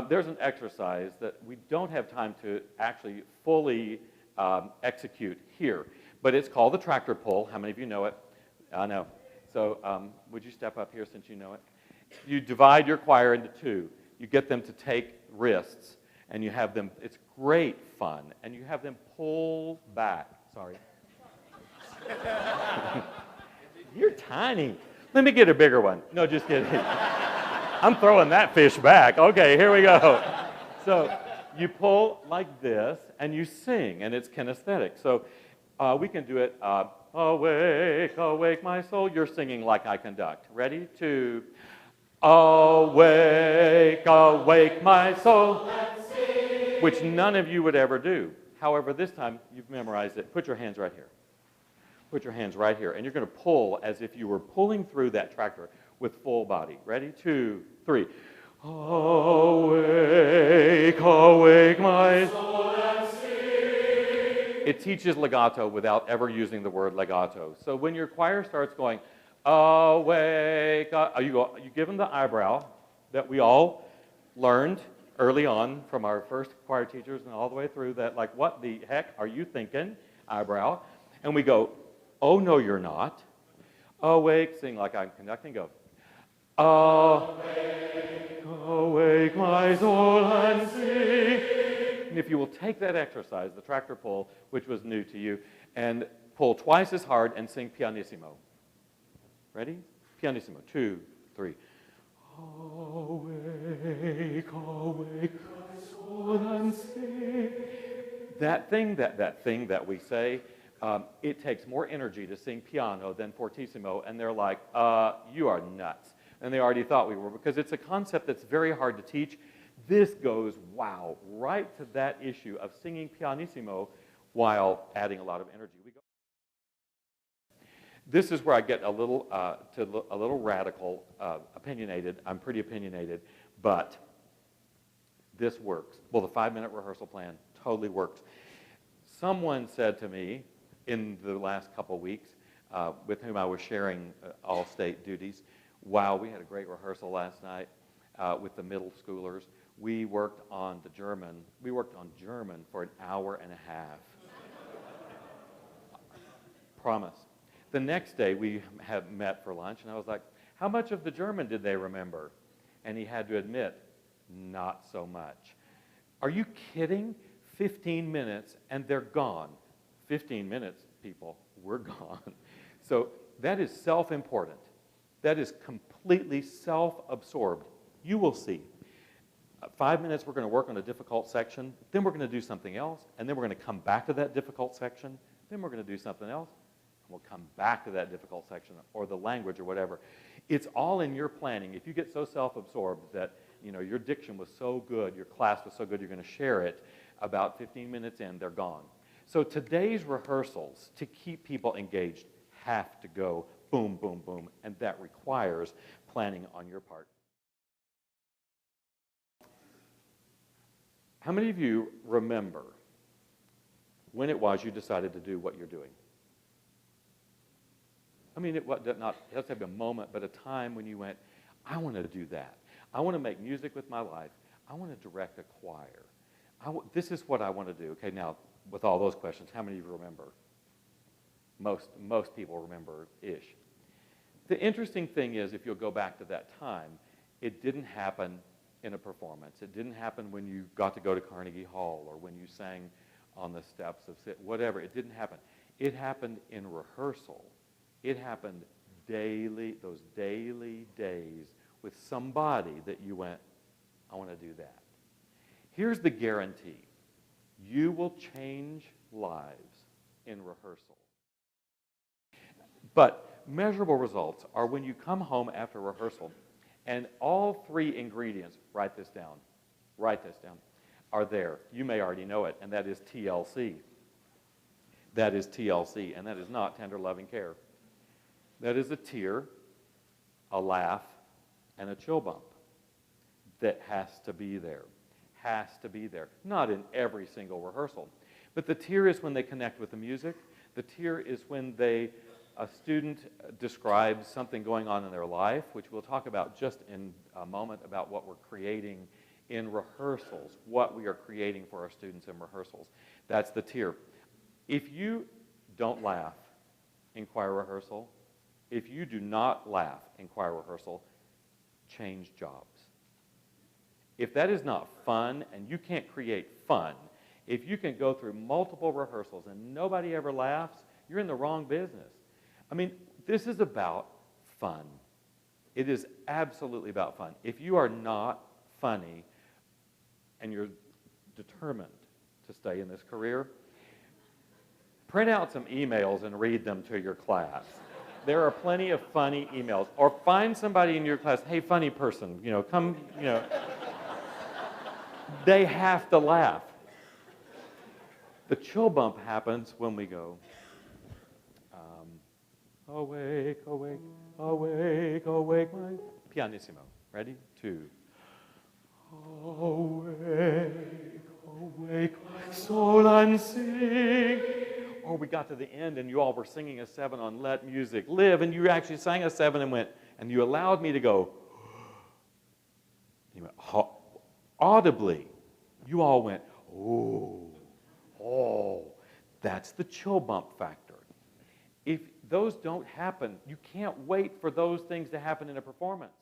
There's an exercise that we don't have time to actually fully execute here, but it's called the tractor pull. How many of you know it? I know. So would you step up here since you know it? You divide your choir into two. You get them to take wrists, and you have them, it's great fun, and you have them pull back. Sorry. You're tiny. Let me get a bigger one. No, just kidding. I'm throwing that fish back. Okay, here we go. So you pull like this, and you sing, and it's kinesthetic. So we can do it, awake, awake my soul. You're singing like I conduct. Ready? 2. Awake, awake my soul, which none of you would ever do. However, this time you've memorized it. Put your hands right here. Put your hands right here, and you're going to pull as if you were pulling through that tractor with full body. Ready? 2, 3. Awake, awake my soul and sing. It teaches legato without ever using the word legato. So when your choir starts going, awake, you give them the eyebrow that we all learned early on from our first choir teachers and all the way through that, like, what the heck are you thinking? Eyebrow. And we go, oh, no, you're not. Awake, sing like I'm conducting, go. Awake, awake my soul and sing. And if you will take that exercise, the tractor pull, which was new to you, and pull twice as hard and sing pianissimo. Ready? Pianissimo. 2, 3. Awake, awake my soul and sing. That thing that we say, it takes more energy to sing piano than fortissimo, and they're like, you are nuts. And they already thought we were, because it's a concept that's very hard to teach. This goes, wow, right to that issue of singing pianissimo while adding a lot of energy. This is where I get a little radical, opinionated. I'm pretty opinionated, but this works. Well, the 5-minute rehearsal plan totally works. Someone said to me in the last couple weeks, with whom I was sharing all state duties, wow, we had a great rehearsal last night with the middle schoolers. We worked on the German. We worked on German for an hour and a half. Promise. The next day, we had met for lunch, and I was like, how much of the German did they remember? And he had to admit, not so much. Are you kidding? 15 minutes, and they're gone. 15 minutes, people, we're gone. So that is self-important. That is completely self-absorbed. You will see. 5 minutes, we're going to work on a difficult section. Then we're going to do something else. And then we're going to come back to that difficult section. Then we're going to do something else. And we'll come back to that difficult section or the language or whatever. It's all in your planning. If you get so self-absorbed that your diction was so good, your class was so good, you're going to share it, about 15 minutes in, they're gone. So today's rehearsals, to keep people engaged, have to go boom, boom, boom. And that requires planning on your part. How many of you remember when it was you decided to do what you're doing? I mean, it doesn't have to be a moment, but a time when you went, I want to do that. I want to make music with my life. I want to direct a choir. This is what I want to do. Okay, now, with all those questions, how many of you remember? Most people remember-ish. The interesting thing is, if you'll go back to that time, it didn't happen in a performance. It didn't happen when you got to go to Carnegie Hall or when you sang on the steps of whatever. It didn't happen. It happened in rehearsal. It happened daily, those daily days with somebody that you went, I want to do that. Here's the guarantee. You will change lives in rehearsal. But measurable results are when you come home after rehearsal and all 3 ingredients, write this down, are there. You may already know it, and that is TLC. That is TLC, and that is not tender loving care. That is a tear, a laugh, and a chill bump that has to be there. Has to be there. Not in every single rehearsal. But the tear is when they connect with the music. The tear is when a student describes something going on in their life, which we'll talk about just in a moment about what we're creating in rehearsals, what we are creating for our students in rehearsals. That's the tier. If you don't laugh in choir rehearsal, if you do not laugh in choir rehearsal, change jobs. If that is not fun and you can't create fun, if you can go through multiple rehearsals and nobody ever laughs, you're in the wrong business. I mean, this is about fun. It is absolutely about fun. If you are not funny and you're determined to stay in this career, print out some emails and read them to your class. There are plenty of funny emails. Or find somebody in your class, hey, funny person, come, They have to laugh. The chill bump happens when we go, awake, awake, awake, awake, my pianissimo. Ready? 2. Awake, awake, my soul, and sing. Or we got to the end and you all were singing a 7 on Let Music Live, and you actually sang a 7 and went, and you allowed me to go, you went, audibly. You all went, oh, that's the chill bump factor. If those don't happen, you can't wait for those things to happen in a performance.